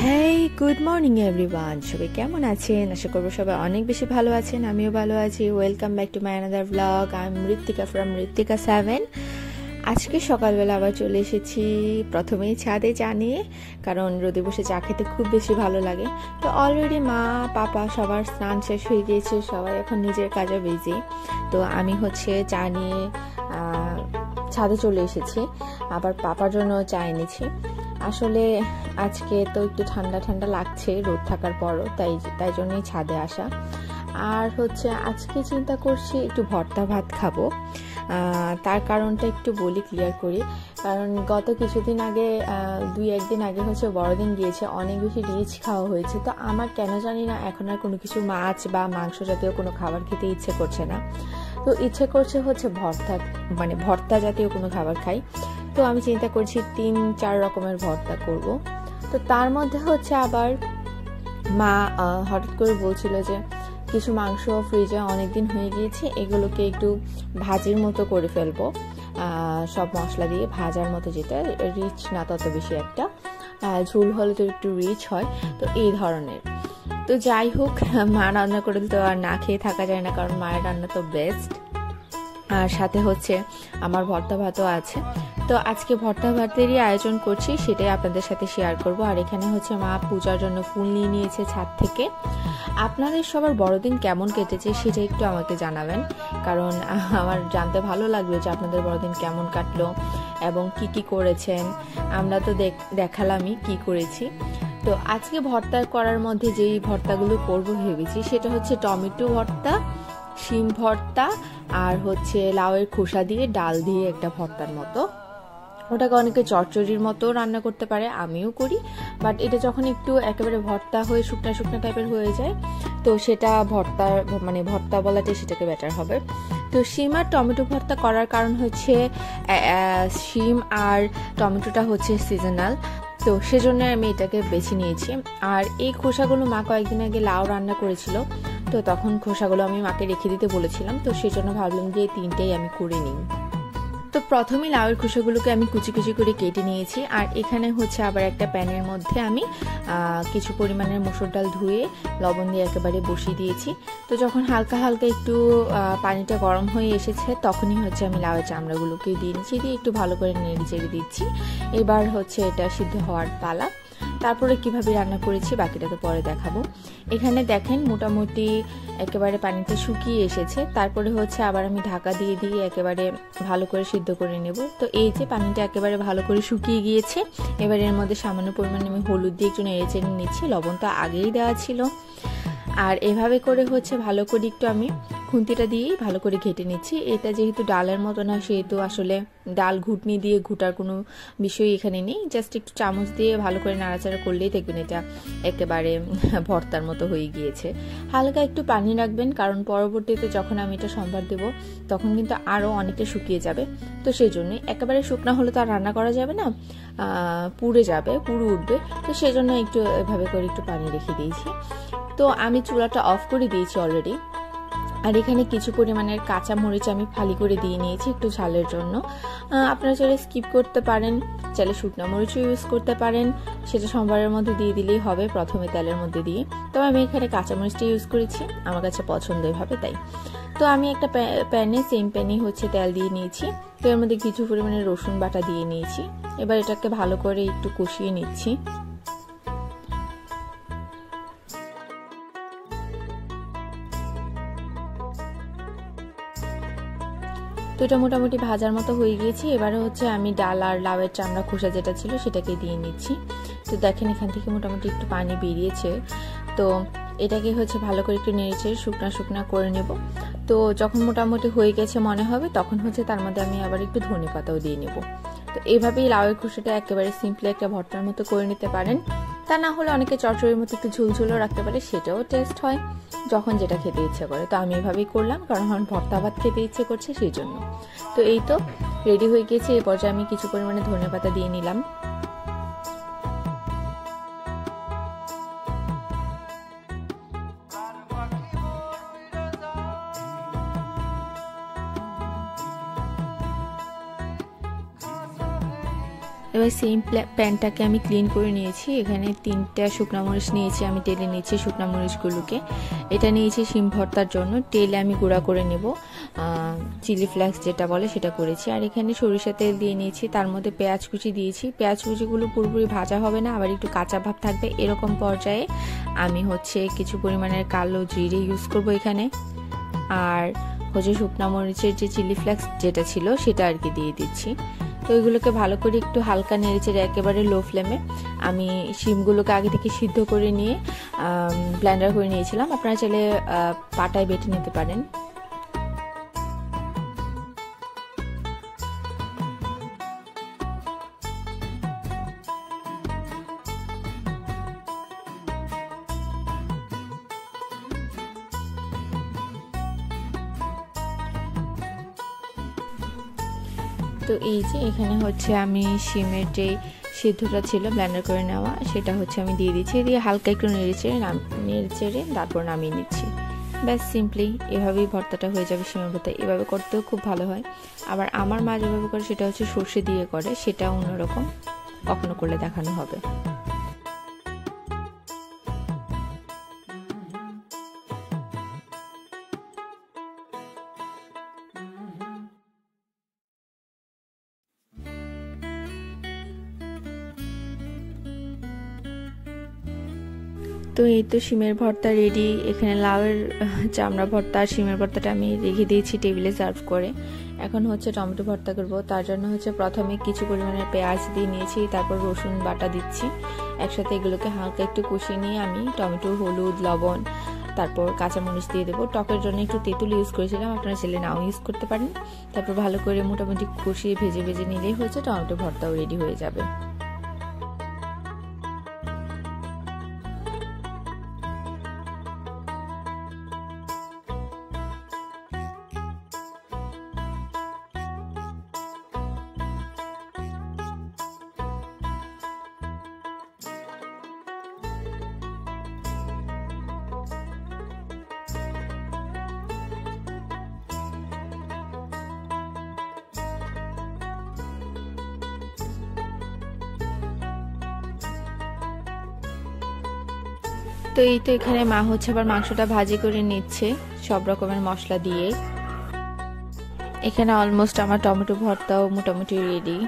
Hey good morning everyone, সবাই কেমন আছেন? আশা করবো সবাই অনেক বেশি ভালো আছেন। আমিও ভালো আছি। Welcome back to my another blog. I am Ritwika from Ritwika 7। আজকে সকালবেলা আবার চলে এসেছি প্রথমেই ছাদে চা নিয়ে, কারণ রোদে বসে চা খেতে খুব বেশি ভালো লাগে। তো অলরেডি মা পাপা সবার স্নান শেষ হয়ে গিয়েছে, সবাই এখন নিজের কাজে বিজি। তো আমি চা নিয়ে ছাদে চলে এসেছি, আবার পাপার জন্য চা এনেছি। আসলে আজকে তো একটু ঠান্ডা ঠান্ডা লাগছে রোদ থাকার পরও, তাই জন্যই ছাদে আসা। আর আজকে চিন্তা করছি একটু ভর্তা ভাত খাবো। তার কারণটা একটু বলি, ক্লিয়ার করি। কারণ গত কিছুদিন আগে, দুই একদিন আগে বড়দিন গিয়েছে, অনেক বেশি রিচ খাওয়া হয়েছে। তো আমার কেন জানি না এখন আর কোনো কিছু মাছ বা মাংস জাতীয় কোনো খাবার খেতে ইচ্ছে করছে না। তো ইচ্ছে করছে ভর্তা জাতীয় কোনো খাবার খাই। তো আমি চিন্তা করছি 3-4 রকমের ভর্তা করব। তো তার মধ্যে আবার মা হঠাৎ করে বলছিল যে কিছু মাংস ফ্রিজে অনেকদিন হয়ে গিয়েছে, এগুলোকে একটু ভাজির মতো করে ফেলবো, সব মশলা দিয়ে ভাজার মতো, যেটা রিচ না তত বেশি একটা, ঝোল হলে তো একটু রিচ হয়। তো এই ধরনের। তো যাই হোক, মা রান্না করে তো আর না খেয়ে থাকা যায় না, কারণ মায়ের রান্না তো বেস্ট। আর সাথে আমার ভর্তা ভাতও আছে। তো আজকে ভর্তা ভাতেরই আয়োজন করছি, সেটাই আপনাদের সাথে শেয়ার করব। আর এখানে মা পূজার জন্য ফুল নিয়ে নিয়েছে ছাদ থেকে। আপনাদের সবার বড়দিন কেমন কেটেছে সেটা একটু আমাকে জানাবেন, কারণ আমার জানতে ভালো লাগবে যে আপনাদের বড়দিন কেমন কাটলো এবং কি কি করেছেন। আমরা তো দেখালামই কি করেছি। তো আজকে ভর্তা করার মধ্যে যেই ভর্তাগুলো করব ভেবেছি সেটা টমেটো ভর্তা, শিম ভর্তা, আর লাউয়ের খোসা দিয়ে ডাল দিয়ে একটা ভর্তার মতো। ওটাকে অনেকে চচ্চড়ির মতো রান্না করতে পারে, আমিও করি। বাট এটা যখন একটু একেবারে ভর্তা হয়ে শুকনা শুকনা টাইপের হয়ে যায়, তো সেটা ভর্তা বলাতে সেটাকে বেটার হবে। তো শিম আর টমেটো ভর্তা করার কারণ শিম আর টমেটোটা সিজনাল, তো সেজন্য আমি এটাকে বেছে নিয়েছি। আর এই খোসাগুলো মা কয়েকদিন আগে লাউ রান্না করেছিল, তো তখন খোসাগুলো আমি মাকে রেখে দিতে বলেছিলাম। তো সেজন্য ভাবলাম যে এই তিনটেই আমি করে নিই। তো প্রথমে লাউয়ের খোসাগুলোকে আমি কুচি কুচি করে কেটে নিয়েছি। আর এখানে আবার একটা প্যানের মধ্যে আমি কিছু পরিমাণের মসুর ডাল ধুয়ে লবণ দিয়ে একেবারে বসিয়ে দিয়েছি। তো যখন হালকা হালকা একটু পানিটা গরম হয়ে এসেছে, তখনই আমি লাউয়ের চামড়াগুলোকে দিয়ে নিচ্ছি, দিয়ে একটু ভালো করে নেড়ে চেড়ে দিচ্ছি। এবার এটা সিদ্ধ হওয়ার পালা। তারপরে কিভাবে রান্না করেছি বাকিটা তো পরে দেখাবো। এখানে দেখেন মোটামুটি একেবারে পানিতে শুকিয়ে এসেছে। তারপরে আবার আমি ঢাকা দিয়ে দিয়ে একেবারে ভালো করে সিদ্ধ করে নেব। তো এই যে পানিটা একেবারে ভালো করে শুকিয়ে গিয়েছে, এবার এর মধ্যে সামান্য পরিমাণে আমি হলুদ দিয়ে একটু নেড়ে চেড়ে নিচ্ছি। লবণ তো আগেই দেওয়া ছিল। আর এভাবে করে ভালো করে একটু আমি খুন্তিটা দিয়েই ভালো করে ঘেটে নিচ্ছি। এটা যেহেতু ডালের মতো না, সেহেতু আসলে ডাল ঘুটনি দিয়ে ঘুটার কোনো বিষয় এখানে নেই। জাস্ট একটু চামচ দিয়ে ভালো করে নাড়াচাড়া করলেই দেখবেন এটা একেবারে ভর্তার মতো হয়ে গিয়েছে। হালকা একটু পানি রাখবেন, কারণ পরবর্তীতে যখন আমি এটা সম্ভার দেব তখন কিন্তু আরও অনেকটা শুকিয়ে যাবে। তো সেই জন্যই, একেবারে শুকনো হলে তো আর রান্না করা যাবে না, পুড়ে যাবে, পুরো উঠবে। তো সেই জন্য একটু এভাবে করে একটু পানি রেখে দিয়েছি। তো আমি চুলাটা অফ করে দিয়েছি অলরেডি। আর এখানে কিছু পরিমাণের কাঁচা মরিচ আমি ফালি করে দিয়ে নিয়েছি একটু ঝালের জন্য। আপনারা চাইলে স্কিপ করতে পারেন, চাইলে শুকনো মরিচও ইউজ করতে পারেন, সেটা সম্বারের মধ্যে দিয়ে দিলেই হবে, প্রথমে তেলের মধ্যে দিয়ে। তবে আমি এখানে কাঁচা মরিচটা ইউজ করেছি, আমার কাছে পছন্দ এভাবে, তাই। তো আমি একটা প্যানে, সেম প্যানেই তেল দিয়ে নিয়েছি। তো এর মধ্যে কিছু পরিমাণে রসুন বাটা দিয়ে নিয়েছি। এবার এটাকে ভালো করে একটু কষিয়ে নিচ্ছি। তো এটা মোটামুটি ভাজার মতো হয়ে গিয়েছি। এবারে আমি ডাল আর লাউয়ের চামড়া খোসা যেটা ছিল সেটাকে দিয়ে নিচ্ছি। তো দেখেন এখান থেকে মোটামুটি একটু পানি বেরিয়েছে। তো এটাকে ভালো করে একটু নেড়েছে শুকনা শুকনা করে নেব। তো যখন মোটামুটি হয়ে গেছে মনে হবে, তখন তার মধ্যে আমি আবার একটু ধনে পাতাও দিয়ে নেব। তো এইভাবেই লাউয়ের খোসাটা একেবারে সিম্পলি একটা ভর্তার মতো করে নিতে পারেন। তা না হলে অনেকে চচ্চড়ির মতো একটু ঝুলঝুলও রাখতে পারে, সেটাও টেস্ট হয়, যখন যেটা খেতে ইচ্ছে করে। তো আমি এভাবেই করলাম, কারণ আমার ভর্তা ভাত খেতে ইচ্ছে করছে সেই জন্য। তো এই তো রেডি হয়ে গেছে। এই পর্যায়ে আমি কিছু পরিমাণে ধনেপাতা দিয়ে নিলাম। এবার সেম প্যানটাকে আমি ক্লিন করে নিয়েছি। এখানে 3টা শুকনো মরিচ নিয়েছি, আমি টেলে নিয়েছি শুকনো মরিচগুলোকে। এটা নিয়েছি শিম ভর্তার জন্য, টেলে আমি গুঁড়া করে নেব, চিলি ফ্লেক্স যেটা বলে সেটা করেছি। আর এখানে সরিষা তেল দিয়ে নিয়েছি, তার মধ্যে পেঁয়াজ কুচি দিয়েছি। পেঁয়াজ কুচিগুলো পুরোপুরি ভাজা হবে না, আবার একটু কাঁচা ভাব থাকবে, এরকম পর্যায়ে আমি কিছু পরিমাণের কালো জিরে ইউজ করব এখানে। আর শুকনো মরিচের যে চিলি ফ্লেক্স যেটা ছিল সেটা আর কি দিয়ে দিচ্ছি। তো এগুলোকে ভালো করে একটু হালকা নেড়েচেড়ে একেবারে লো ফ্লেমে আমি শিমগুলোকে আগে থেকে সিদ্ধ করে নিয়ে ব্লেন্ডার করে নিয়েছিলাম। আপনারা চাইলে পাটায় বেটে নিতে পারেন। তো এই যে এখানে আমি শিমের যে সিদ্ধটা ছিল ব্লেন্ডার করে নেওয়া সেটা আমি দিয়ে দিচ্ছি, দিয়ে হালকা একটু নেড়েচেড়ে তারপর নামিয়ে নিচ্ছি। ব্যাস সিম্পলি এভাবেই ভর্তাটা হয়ে যাবে শিমের ভর্তা। এভাবে করতেও খুব ভালো হয়। আবার আমার মা যেভাবে করে সেটা সর্ষে দিয়ে করে, সেটা অন্যরকম, কখনো করলে দেখানো হবে। তো এই তো শিমের ভর্তা রেডি। এখানে লাউয়ের চামড়া ভর্তা আর শিমের ভর্তাটা আমি রেখে দিয়েছি টেবিলে সার্ভ করে। এখন টমেটো ভর্তা করব। তার জন্য প্রথমে কিছু পরিমাণে পেঁয়াজ দিয়ে নিয়েছি, তারপর রসুন বাটা দিচ্ছি। একসাথে এগুলোকে হালকা একটু কষিয়ে নিয়ে আমি টমেটো, হলুদ, লবণ, তারপর কাঁচামরিচ দিয়ে দেবো। টকের জন্য একটু তেঁতুল ইউজ করেছিলাম, আপনারা চাইলে নাও ইউজ করতে পারেন। তারপর ভালো করে মোটামুটি কষিয়ে ভেজে ভেজে নিলেই টমেটো ভর্তাও রেডি হয়ে যাবে। তো এই তো এখানে মা আবার মাংসটা ভাজি করে নিচ্ছে সব রকমের মশলা দিয়ে। এখানে অলমোস্ট আমার টমেটো ভর্তাও মোটামুটি রেডি।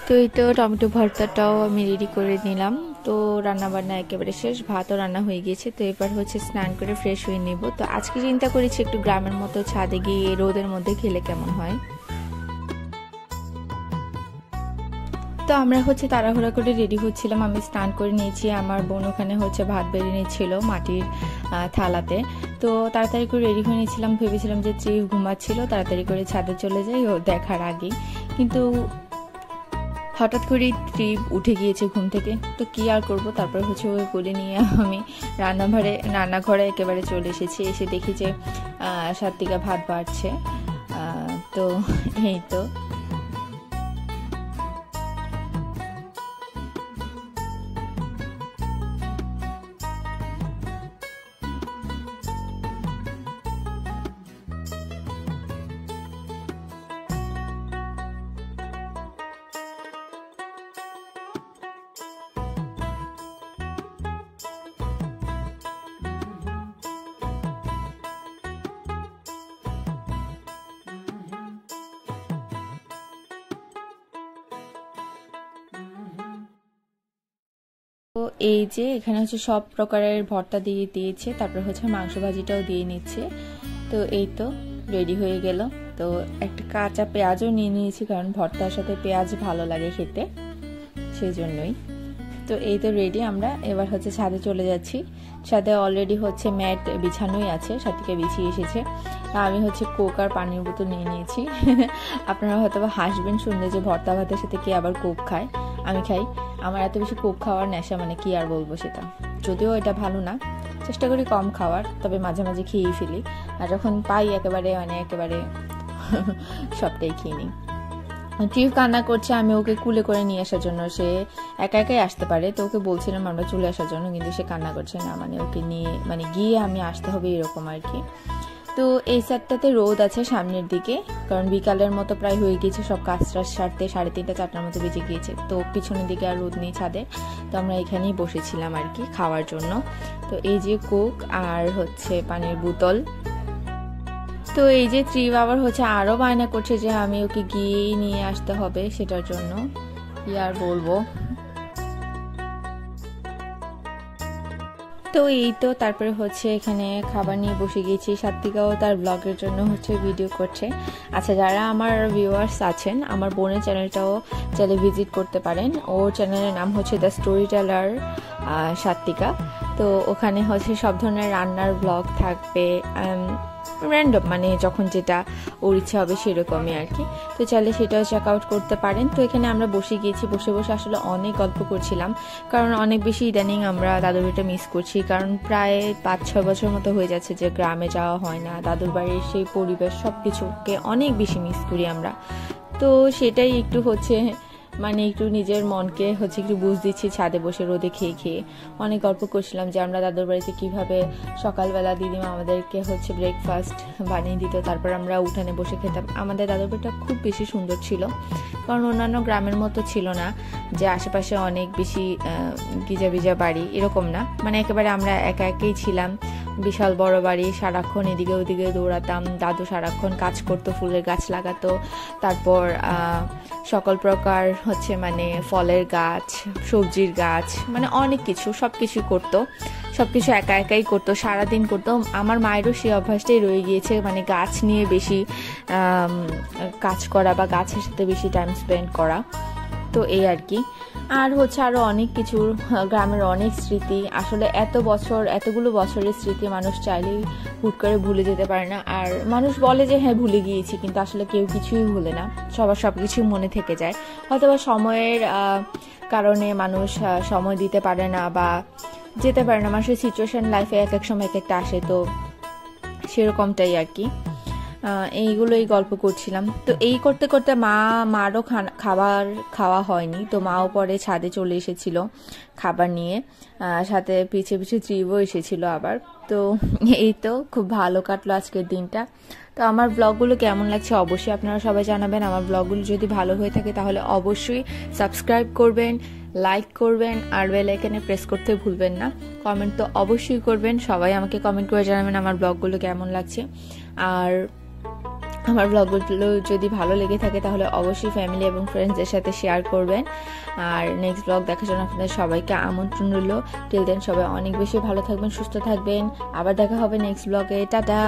তো এই তো টমেটো ভর্তাটাও আমি রেডি করে নিলাম। তো রান্না বান্না একেবারে শেষ, ভাতও রান্না হয়ে গিয়েছে। তো এবার স্নান করে ফ্রেশ হয়ে নেব। তো আজকে চিন্তা করেছি একটু গ্রামের মতো ছাদে গিয়ে রোদের মধ্যে খেলে কেমন হয়। তো আমরা তাড়াহুড়া করে রেডি হচ্ছিলাম। আমি স্নান করে নিয়েছি, আমার বোন ওখানে ভাত বেড়ে নিচ্ছিল মাটির থালাতে। তো তাড়াতাড়ি করে রেডি হয়ে নিয়েছিলাম, ভেবেছিলাম যে ত্রিপ ঘুমাচ্ছিল, তাড়াতাড়ি করে ছাদে চলে যাই ও দেখার আগে। কিন্তু হঠাৎ করেই ত্রিপ উঠে গিয়েছে ঘুম থেকে। তো কি আর করবো, তারপর ওই কোলে নিয়ে আমি রান্নাঘরে একেবারে চলে এসেছি। এসে দেখি যে সাত্বিকা ভাত বাড়ছে। তো এই তো তো এই যে এখানে সব প্রকারের ভর্তা দিয়ে দিয়েছে, তারপর মাংস ভাজিটাও দিয়ে নিচ্ছে। তো এই তো রেডি হয়ে গেল। তো একটা কাঁচা পেঁয়াজও নিয়ে নিয়েছি, কারণ ভর্তার সাথে পেঁয়াজ ভালো লাগে খেতে, সেই জন্যই। তো এই তো রেডি। আমরা এবার ছাদে চলে যাচ্ছি। সাথে অলরেডি হচ্ছে ম্যাট বিছানোই আছে, সাথীকে বিছিয়ে এসেছে। আমি হচ্ছে কোক আর পানির বোতল নিয়ে নিয়েছি। আপনারা হয়তো বা হাসবেন শুনলে যে ভর্তা ভাতের সাথে কে আবার কোক খায়, আমি খাই। আমার এত বেশি কোক খাওয়ার নেশা, মানে কি আর বলবো সেটা। যদিও এটা ভালো না, চেষ্টা করি কম খাওয়ার, তবে মাঝে মাঝে খেয়েই ফেলি। আর যখন পাই একেবারে সবটাই খেয়ে নিই। ট্রিপ কান্না করছে, আমি ওকে কুলে করে নিয়ে আসার জন্য। সে একা একাই আসতে পারে, তো ওকে বলছিলাম আমরা চলে আসার জন্য, কিন্তু সে কান্না করছে না, মানে ওকে নিয়ে গিয়ে আমি আসতে হবে এরকম আর কি। তো এই সাইডটাতে রোদ আছে সামনের দিকে, কারণ বিকালের মতো প্রায় হয়ে গিয়েছে, সব কাজটা সারতে 3:30 4টার মতো বেজে গিয়েছে। তো পিছনের দিকে আর রোদ নেই ছাদে, তো আমরা এখানেই বসেছিলাম আর কি খাওয়ার জন্য। তো এই যে কোক আর হচ্ছে পানির বোতল। তো এই যে ট্রিপ আবার হচ্ছে আরো বায়না করছে যে আমি ওকে গিয়েই নিয়ে আসতে হবে, সেটার জন্য কি আর বলবো। তো এই তো তারপরে হচ্ছে এখানে খাবার নিয়ে বসে গিয়েছি। সাত্বিকাও তার ব্লগের জন্য হচ্ছে ভিডিও করছে। আচ্ছা, যারা আমার ভিউয়ার্স আছেন, আমার বোনের চ্যানেলটাও চাইলে ভিজিট করতে পারেন। ওর চ্যানেলের নাম হচ্ছে দ্য স্টোরি টেলার সাত্বিকা। তো ওখানে হচ্ছে সব ধরনের রান্নার ব্লগ থাকবে, র্যান্ডম, মানে যখন যেটা ওর ইচ্ছা হবে সেরকমই আর কি। তো চাইলে সেটাও চেক আউট করতে পারেন। তো এখানে আমরা বসে গিয়েছি, বসে বসে আসলে অনেক গল্প করছিলাম, কারণ অনেক বেশি ইদানিং আমরা দাদুর বাড়িটা মিস করছি। কারণ প্রায় 5-6 বছর মতো হয়ে যাচ্ছে যে গ্রামে যাওয়া হয় না। দাদুর বাড়ির সেই পরিবেশ সব কিছুকে অনেক বেশি মিস করি আমরা। তো সেটাই একটু হচ্ছে একটু নিজের মনকে হচ্ছে একটু বুঝ দিচ্ছি, ছাদে বসে রোদে খেয়ে খেয়ে অনেক গল্প করছিলাম যে আমরা দাদুর বাড়িতে কিভাবে সকালবেলা দিদিমা আমাদেরকে হচ্ছে ব্রেকফাস্ট বানিয়ে দিত, তারপর আমরা উঠানে বসে খেতাম। আমাদের দাদুর বাড়িটা খুব বেশি সুন্দর ছিল, কারণ অন্যান্য গ্রামের মতো ছিল না যে আশেপাশে অনেক বেশি গিজা বিজা বাড়ি, এরকম না। একেবারে আমরা একা একাই ছিলাম, বিশাল বড় বাড়ি, সারাক্ষণ এদিকে ওদিকে দৌড়াতাম। দাদু সারাক্ষণ কাজ করতো, ফুলের গাছ লাগাতো, তারপর সকল প্রকার হচ্ছে ফলের গাছ, সবজির গাছ, অনেক কিছু, সবকিছু করতো, সবকিছু একা একাই করতো, সারাদিন করতো। আমার মায়েরও সেই অভ্যাসটাই রয়ে গিয়েছে, গাছ নিয়ে বেশি কাজ করা বা গাছের সাথে বেশি টাইম স্পেন্ড করা। তো এই আর কি। আর হচ্ছে আরো অনেক কিছু, গ্রামের অনেক স্মৃতি। আসলে এতগুলো বছরের স্মৃতি মানুষ চাইলেই হুট করে ভুলে যেতে পারে না। আর মানুষ বলে যে হ্যাঁ ভুলে গিয়েছি, কিন্তু আসলে কেউ কিছুই ভুলে না, সবার সবকিছু মনে থেকে যায়। হয়তোবা সময়ের কারণে মানুষ সময় দিতে পারে না বা যেতে পারে না, মানুষের সিচুয়েশন লাইফে এক এক সময় এক একটা আসে, তো সেরকমটাই আর কি। এইগুলোই গল্প করছিলাম। তো এই করতে করতে মারও খাবার খাওয়া হয়নি, তো মাও পরে ছাদে চলে এসেছিল খাবার নিয়ে, সাথে পিছে পিছে ট্রিপও এসেছিল আবার। তো এই তো খুব ভালো কাটলো আজকের দিনটা। তো আমার ব্লগগুলো কেমন লাগছে অবশ্যই আপনারা সবাই জানাবেন। আমার ব্লগগুলো যদি ভালো হয়ে থাকে তাহলে অবশ্যই সাবস্ক্রাইব করবেন, লাইক করবেন, আর বেল আইকনে প্রেস করতে ভুলবেন না। কমেন্ট তো অবশ্যই করবেন, সবাই আমাকে কমেন্ট করে জানাবেন আমার ব্লগগুলো কেমন লাগছে। আর আমার ব্লগগুলো যদি ভালো লেগে থাকে তাহলে অবশ্যই ফ্যামিলি এবং ফ্রেন্ডসদের সাথে শেয়ার করবেন। আর নেক্সট ব্লগ দেখার জন্য আপনাদের সবাইকে আমন্ত্রণ রইল। টিল দেন সবাই অনেক বেশি ভালো থাকবেন, সুস্থ থাকবেন। আবার দেখা হবে নেক্সট ব্লগে। টাটা।